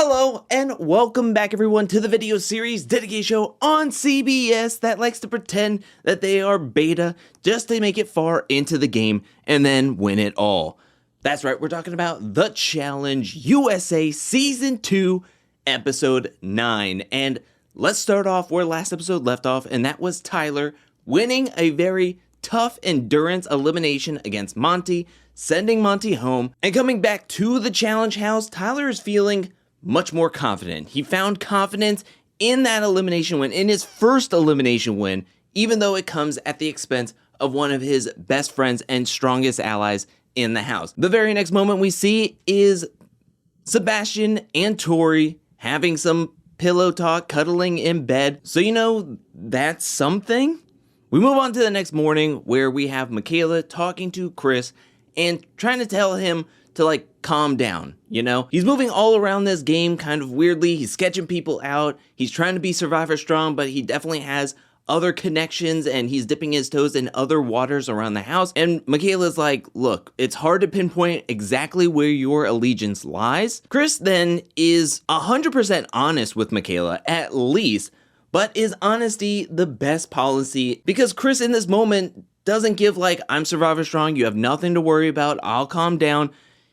Hello and welcome back everyone to the video series dedicated show on CBS that likes to pretend that they are beta just to make it far into the game and then win it all. That's right, we're talking about The Challenge USA Season 2 Episode 9. And let's start off where last episode left off, and that was Tyler winning a very tough endurance elimination against Monty, sending Monty home, and coming back to the challenge house. Tyler is feeling much more confident. He found confidence in that elimination win, in his first elimination win, even though it comes at the expense of one of his best friends and strongest allies in the house. The very next moment we see is Sebastian and Tori having some pillow talk, cuddling in bed. So you know, that's something. We move on to the next morning where we have Michaela talking to Chris and trying to tell him to calm down, you know? He's moving all around this game kind of weirdly. He's sketching people out. He's trying to be Survivor strong, but he definitely has other connections and he's dipping his toes in other waters around the house. And Michaela's like, look, it's hard to pinpoint exactly where your allegiance lies. Chris then is 100% honest with Michaela, at least, but is honesty the best policy? Because Chris in this moment doesn't give I'm Survivor strong, you have nothing to worry about, I'll calm down.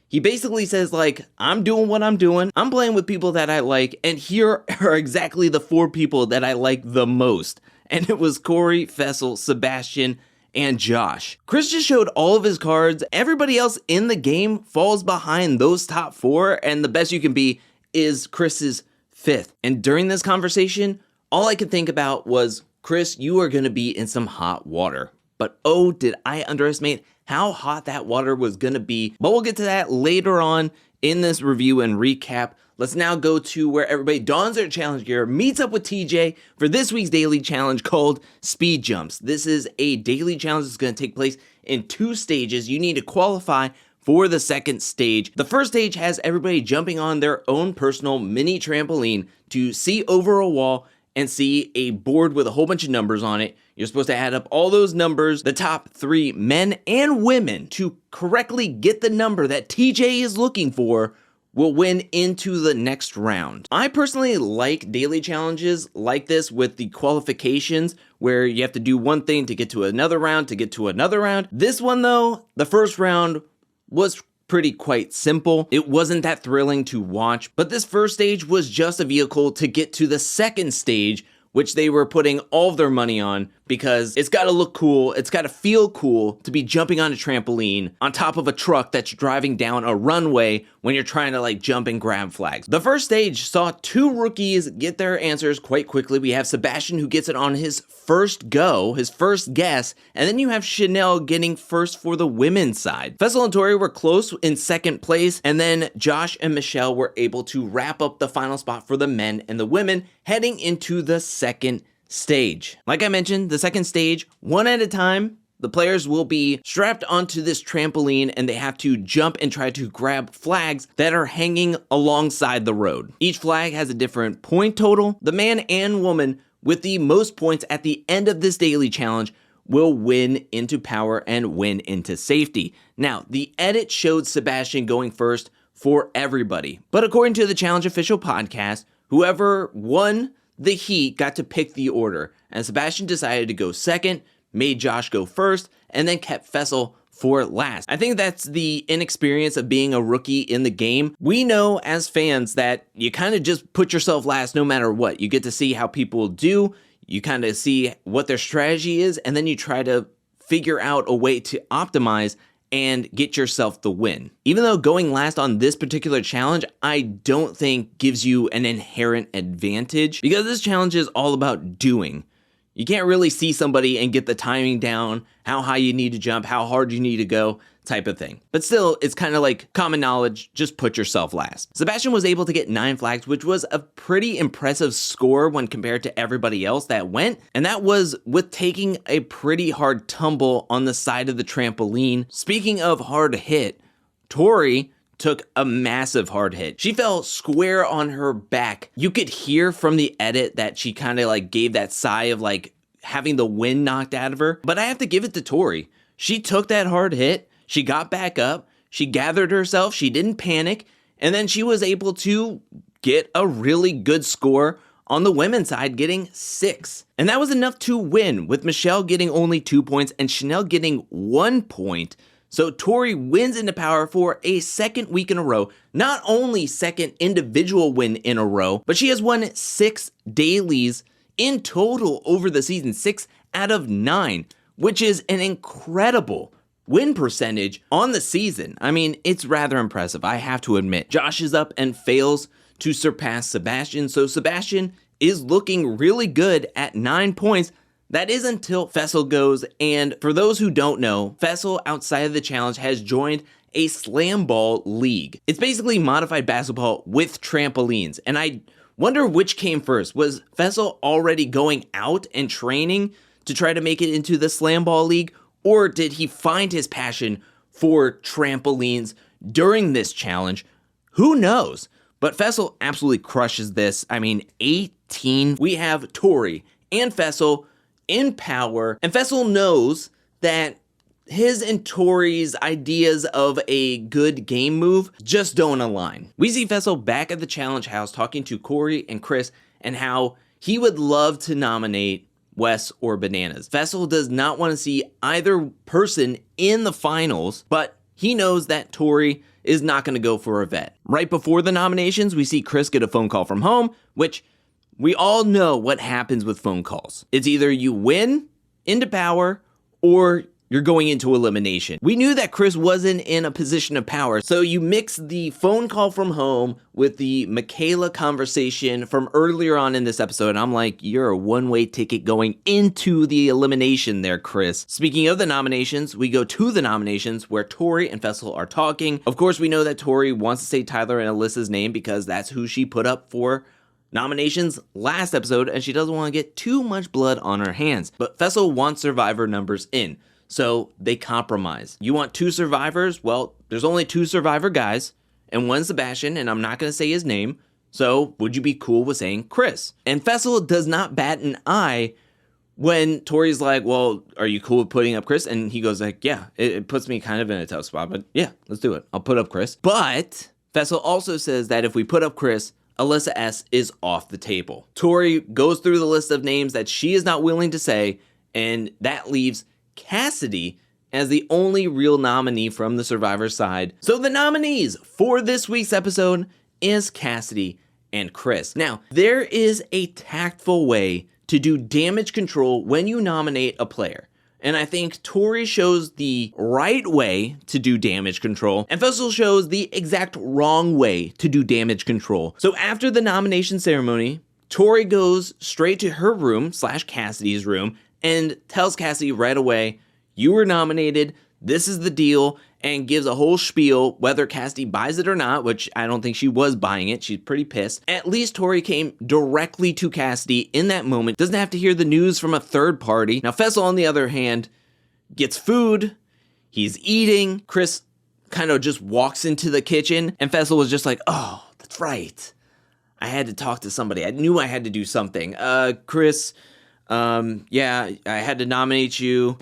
He basically says I'm doing what I'm doing, I'm playing with people that I like, and here are exactly the 4 people that I like the most. And it was Cory, Fessel, Sebastian, and Josh. Chris just showed all of his cards. Everybody else in the game falls behind those top 4, and the best you can be is Chris's 5th. And during this conversation, all I could think about was, Chris, you are gonna be in some hot water. But oh, did I underestimate how hot that water was gonna be. But we'll get to that later on in this review and recap. Let's now go to where everybody dons their challenge gear, meets up with TJ for this week's daily challenge called Speed Jumps. This is a daily challenge that's gonna take place in 2 stages. You need to qualify for the second stage. The first stage has everybody jumping on their own personal mini trampoline to see over a wall and see a board with a whole bunch of numbers on it. You're supposed to add up all those numbers, the top 3 men and women, to correctly get the number that TJ is looking for will win into the next round. I personally like daily challenges like this with the qualifications where you have to do one thing to get to another round, to get to another round. This one though, the first round was quite simple. It wasn't that thrilling to watch, but this first stage was just a vehicle to get to the second stage, which they were putting all of their money on because it's gotta look cool, it's gotta feel cool to be jumping on a trampoline on top of a truck that's driving down a runway when you're trying to jump and grab flags. The first stage saw 2 rookies get their answers quite quickly. We have Sebastian who gets it on his first go, his first guess, and then you have Chanel getting first for the women's side. Fessel and Tori were close in second place, and then Josh and Michelle were able to wrap up the final spot for the men and the women heading into the second stage. Like I mentioned, the second stage, one at a time, the players will be strapped onto this trampoline and they have to jump and try to grab flags that are hanging alongside the road. Each flag has a different point total. The man and woman with the most points at the end of this daily challenge will win into power and win into safety. Now, the edit showed Sebastian going first for everybody, but according to the Challenge Official podcast, whoever won the heat got to pick the order, and Sebastian decided to go second, made Josh go first, and then kept Fessel for last. I think that's the inexperience of being a rookie in the game. We know as fans that you kind of just put yourself last no matter what. You get to see how people do, you kind of see what their strategy is, and then you try to figure out a way to optimize and get yourself the win. Even though going last on this particular challenge, I don't think gives you an inherent advantage because this challenge is all about doing. You can't really see somebody and get the timing down, how high you need to jump, how hard you need to go, type of thing. But still, it's kind of like common knowledge, just put yourself last. Sebastian was able to get 9 flags, which was a pretty impressive score when compared to everybody else that went. And that was with taking a pretty hard tumble on the side of the trampoline. Speaking of hard hit, Tori took a massive hard hit. She fell square on her back. You could hear from the edit that she kind of gave that sigh of having the wind knocked out of her. But I have to give it to Tori. She took that hard hit. She got back up, she gathered herself, she didn't panic, and then she was able to get a really good score on the women's side, getting 6. And that was enough to win, with Michelle getting only 2 points and Chanel getting 1 point. So Tori wins into power for a second week in a row. Not only second individual win in a row, but she has won 6 dailies in total over the season, 6 out of 9, which is an incredible win percentage on the season. I mean, it's rather impressive, I have to admit. Josh is up and fails to surpass Sebastian, so Sebastian is looking really good at 9 points. That is until Fessel goes, and for those who don't know, Fessel outside of the challenge has joined a slam ball league. It's basically modified basketball with trampolines, and I wonder which came first. Was Fessel already going out and training to try to make it into the slam ball league, or did he find his passion for trampolines during this challenge? Who knows? But Fessel absolutely crushes this. I mean, 18. We have Tori and Fessel in power, and Fessel knows that his and Tori's ideas of a good game move just don't align. We see Fessel back at the challenge house talking to Cory and Chris and how he would love to nominate Wes or Bananas. Fessel does not want to see either person in the finals, but he knows that Tori is not going to go for a vet. Right before the nominations, we see Chris get a phone call from home, which we all know what happens with phone calls. It's either you win into power or you're going into elimination. We knew that Chris wasn't in a position of power, so you mix the phone call from home with the Michaela conversation from earlier on in this episode, and I'm like, you're a one-way ticket going into the elimination there, Chris. Speaking of the nominations, we go to the nominations where Tori and Fessel are talking. Of course, we know that Tori wants to say Tyler and Alyssa's name because that's who she put up for nominations last episode, and she doesn't want to get too much blood on her hands. But Fessel wants survivor numbers in, so they compromise. You want 2 survivors? Well, there's only 2 survivor guys, and one's Sebastian, and I'm not going to say his name, so would you be cool with saying Chris? And Fessel does not bat an eye when Tori's like, well, are you cool with putting up Chris? And he goes like, yeah, it puts me kind of in a tough spot, but yeah, let's do it. I'll put up Chris. But Fessel also says that if we put up Chris, Alyssa S is off the table. Tori goes through the list of names that she is not willing to say, and that leaves Cassidy as the only real nominee from the Survivor side. So the nominees for this week's episode is Cassidy and Chris. Now, there is a tactful way to do damage control when you nominate a player. And I think Tori shows the right way to do damage control, and Fessel shows the exact wrong way to do damage control. So after the nomination ceremony, Tori goes straight to her room / Cassidy's room and tells Cassidy right away, you were nominated, this is the deal, and gives a whole spiel, whether Cassidy buys it or not, which I don't think she was buying it. She's pretty pissed. At least Tori came directly to Cassidy in that moment, doesn't have to hear the news from a third party. Now, Fessel, on the other hand, gets food, he's eating. Chris kind of just walks into the kitchen, and Fessel was just like, oh, that's right. I had to talk to somebody. I knew I had to do something. Chris, yeah, I had to nominate you.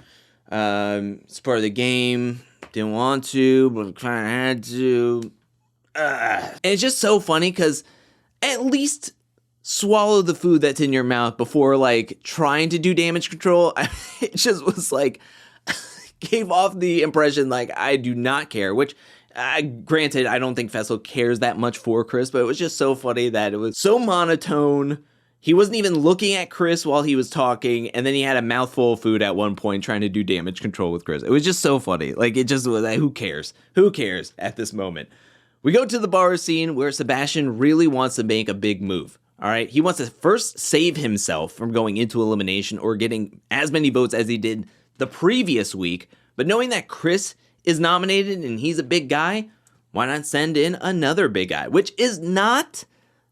It's part of the game. Didn't want to, but kind of had to. And it's just so funny because at least swallow the food that's in your mouth before like trying to do damage control. It just was like, gave off the impression like I do not care, which granted, I don't think Fessel cares that much for Chris, but it was just so funny that it was so monotone. He wasn't even looking at Chris while he was talking, and then he had a mouthful of food at one point trying to do damage control with Chris. It was just so funny. Like, it just was like, who cares? Who cares at this moment? We go to the bar scene where Sebastian really wants to make a big move. All right, he wants to first save himself from going into elimination or getting as many votes as he did the previous week. But knowing that Chris is nominated and he's a big guy, why not send in another big guy? Which is not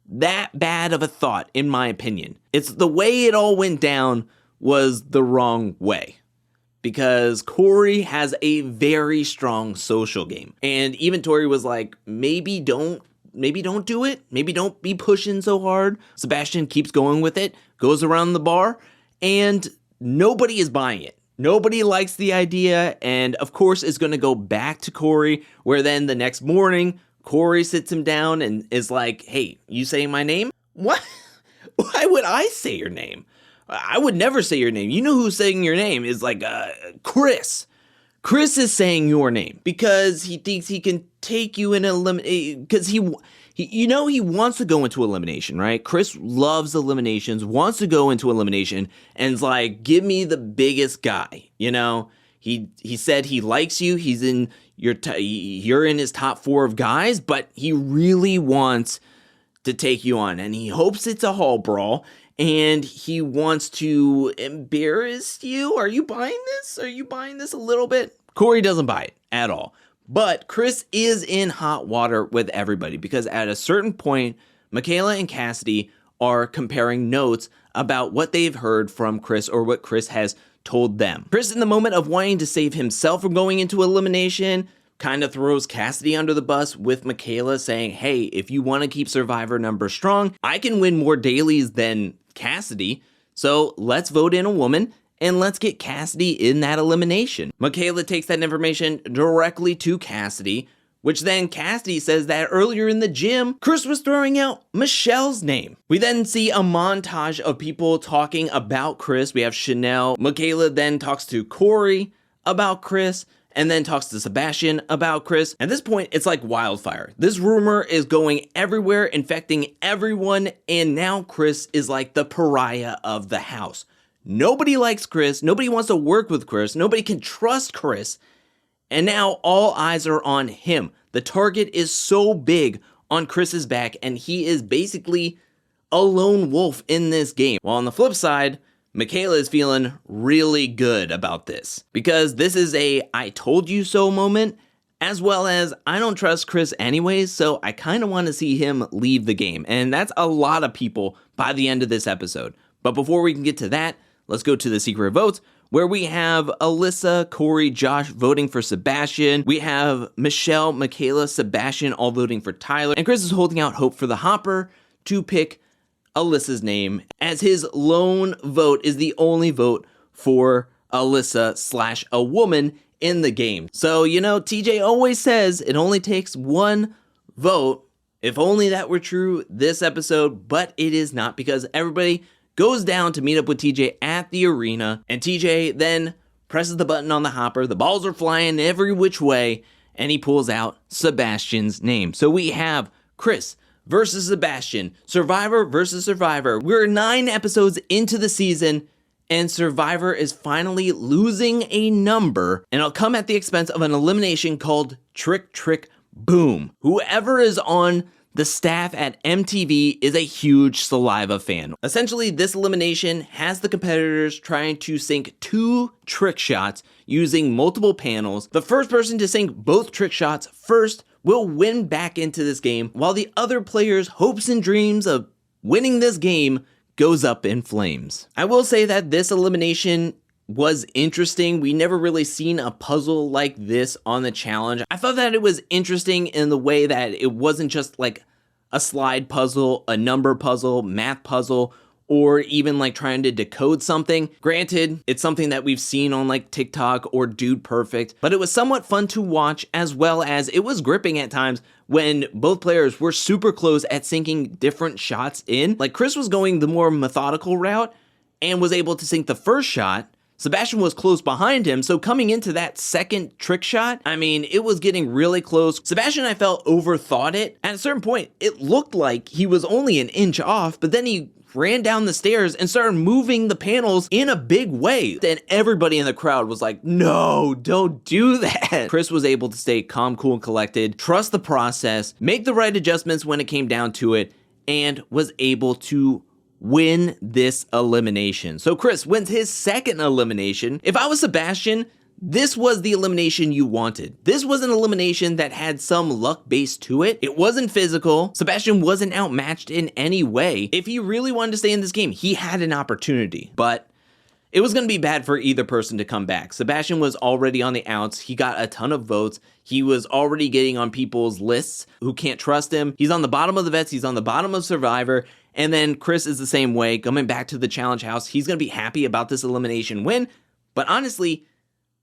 that bad of a thought, in my opinion. It's the way it all went down was the wrong way. Because Cory has a very strong social game. And even Tori was like, maybe don't do it. Maybe don't be pushing so hard. Sebastian keeps going with it, goes around the bar, and nobody is buying it. Nobody likes the idea, and of course it's going to go back to Cory, where then the next morning, Cory sits him down and is like, hey, you saying my name? What? Why would I say your name? I would never say your name. You know who's saying your name is like Chris. Chris is saying your name because he thinks he can take you in elimination, because he wants to go into elimination, right? Chris loves eliminations, wants to go into elimination, and is like, give me the biggest guy, you know? He said he likes you, he's in you're in his top 4 of guys, but he really wants to take you on, and he hopes it's a hall brawl, and he wants to embarrass you. Are you buying this? Are you buying this a little bit? Cory doesn't buy it at all. But Chris is in hot water with everybody because at a certain point, Michaela and Cassidy are comparing notes about what they've heard from Chris or what Chris has told them. Chris, in the moment of wanting to save himself from going into elimination, kind of throws Cassidy under the bus with Michaela saying, hey, if you want to keep Survivor numbers strong, I can win more dailies than Cassidy, so let's vote in a woman and let's get Cassidy in that elimination. Michaela takes that information directly to Cassidy, which then Cassidy says that earlier in the gym, Chris was throwing out Michelle's name. We then see a montage of people talking about Chris. We have Chanel. Michaela then talks to Cory about Chris, and then talks to Sebastian about Chris. At this point, it's like wildfire. This rumor is going everywhere, infecting everyone, and now Chris is like the pariah of the house. Nobody likes Chris, nobody wants to work with Chris, nobody can trust Chris, and now all eyes are on him. The target is so big on Chris's back, and he is basically a lone wolf in this game. While on the flip side, Michaela is feeling really good about this because this is a I told you so moment, as well as I don't trust Chris anyways, so I kind of want to see him leave the game. And that's a lot of people by the end of this episode. But before we can get to that, let's go to the secret votes where we have Alyssa, Cory, Josh voting for Sebastian. We have Michelle, Michaela, Sebastian all voting for Tyler. And Chris is holding out hope for the Hopper to pick Alyssa's name, as his lone vote is the only vote for Alyssa / a woman in the game. So, you know, TJ always says it only takes one vote. If only that were true this episode, but it is not because everybody goes down to meet up with TJ at the arena, and TJ then presses the button on the Hopper. The balls are flying every which way, and he pulls out Sebastian's name. So we have Chris versus Sebastian, Survivor versus Survivor. We're 9 episodes into the season, and Survivor is finally losing a number, and it'll come at the expense of an elimination called Trick Trick Boom. Whoever is on the staff at MTV is a huge Saliva fan. Essentially, this elimination has the competitors trying to sink 2 trick shots using multiple panels. The first person to sink both trick shots first will win back into this game, while the other players' hopes and dreams of winning this game goes up in flames. I will say that this elimination was interesting. We never really seen a puzzle like this on the challenge. I thought that it was interesting in the way that it wasn't just like a slide puzzle, a number puzzle, math puzzle, or even like trying to decode something. Granted, it's something that we've seen on like TikTok or Dude Perfect, but it was somewhat fun to watch, as well as it was gripping at times when both players were super close at sinking different shots in. Like Chris was going the more methodical route and was able to sink the first shot. Sebastian was close behind him, so coming into that second trick shot, I mean, it was getting really close. Sebastian, I felt, overthought it. At a certain point, it looked like he was only an inch off, but then he ran down the stairs and started moving the panels in a big way. Then everybody in the crowd was like, no, don't do that. Chris was able to stay calm, cool, and collected, trust the process, make the right adjustments when it came down to it, and was able to win this elimination. So Chris wins his second elimination. If I was Sebastian, this was the elimination you wanted. This was an elimination that had some luck base to it. It wasn't physical. Sebastian wasn't outmatched in any way. If he really wanted to stay in this game, he had an opportunity, but it was going to be bad for either person to come back. Sebastian was already on the outs. He got a ton of votes. He was already getting on people's lists who can't trust him. He's on the bottom of the vets. He's on the bottom of Survivor. And then Chris is the same way, coming back to the challenge house. He's going to be happy about this elimination win. But honestly,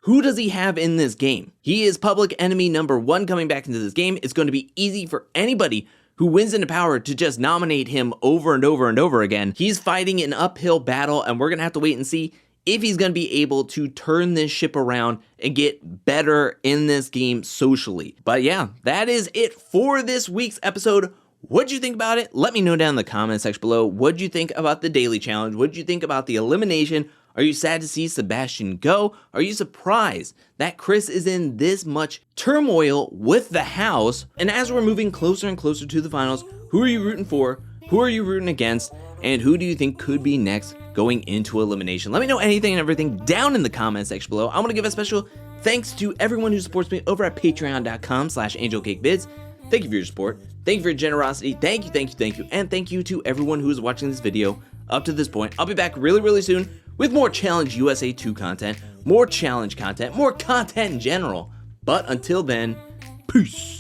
Who does he have in this game? He is public enemy number 1 coming back into this game. It's going to be easy for anybody who wins into power to just nominate him over and over and over again. He's fighting an uphill battle, and we're going to have to wait and see if he's going to be able to turn this ship around and get better in this game socially. But yeah, that is it for this week's episode. What'd you think about it? Let me know down in the comment section below. What'd you think about the daily challenge? What'd you think about the elimination? Are you sad to see Sebastian go? Are you surprised that Chris is in this much turmoil with the house? And as we're moving closer and closer to the finals, who are you rooting for? Who are you rooting against? And who do you think could be next going into elimination? Let me know anything and everything down in the comment section below. I want to give a special thanks to everyone who supports me over at patreon.com/angelcakevids. Thank you for your support. Thank you for your generosity. Thank you. And thank you to everyone who is watching this video up to this point. I'll be back really soon with more Challenge USA 2 content, more challenge content, more content in general. But until then, peace.